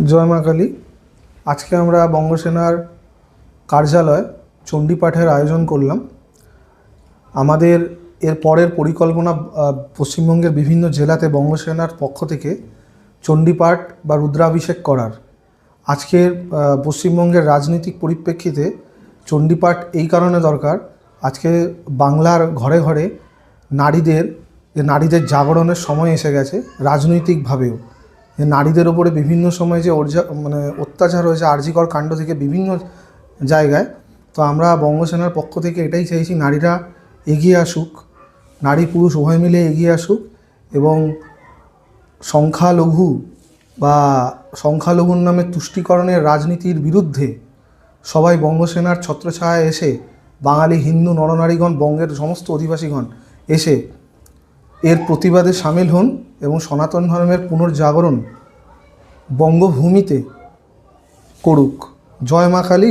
জয় মা কালী। আজকে আমরা বঙ্গসেনার কার্যালয় চণ্ডীপাঠের আয়োজন করলাম। আমাদের এর পরের পরিকল্পনা পশ্চিমবঙ্গের বিভিন্ন জেলাতে বঙ্গসেনার পক্ষ থেকে চণ্ডীপাঠ বা রুদ্রাভিষেক করার। আজকের পশ্চিমবঙ্গের রাজনৈতিক পরিপ্রেক্ষিতে চণ্ডীপাঠ এই কারণে দরকার, আজকে বাংলার ঘরে ঘরে নারীদের জাগরণের সময় এসে গেছে। রাজনৈতিকভাবেও যে নারীদের ওপরে বিভিন্ন সময় যে অত্যাচার হয়েছে আরজিকর কাণ্ড থেকে বিভিন্ন জায়গায়, তো আমরা বঙ্গসেনার পক্ষ থেকে এটাই চাইছি, নারীরা এগিয়ে আসুক, নারী পুরুষ উভয় মিলে এগিয়ে আসুক এবং সংখ্যালঘুর নামে তুষ্টিকরণের রাজনীতির বিরুদ্ধে সবাই বঙ্গসেনার ছত্রছায়ায় এসে, বাঙালি হিন্দু নরনারীগণ, বঙ্গের সমস্ত অধিবাসীগণ এসে এর প্রতিবাদে সামিল হন এবং সনাতন ধর্মের পুনর্জাগরণ বঙ্গভূমিতে করুক। জয় মা কালী।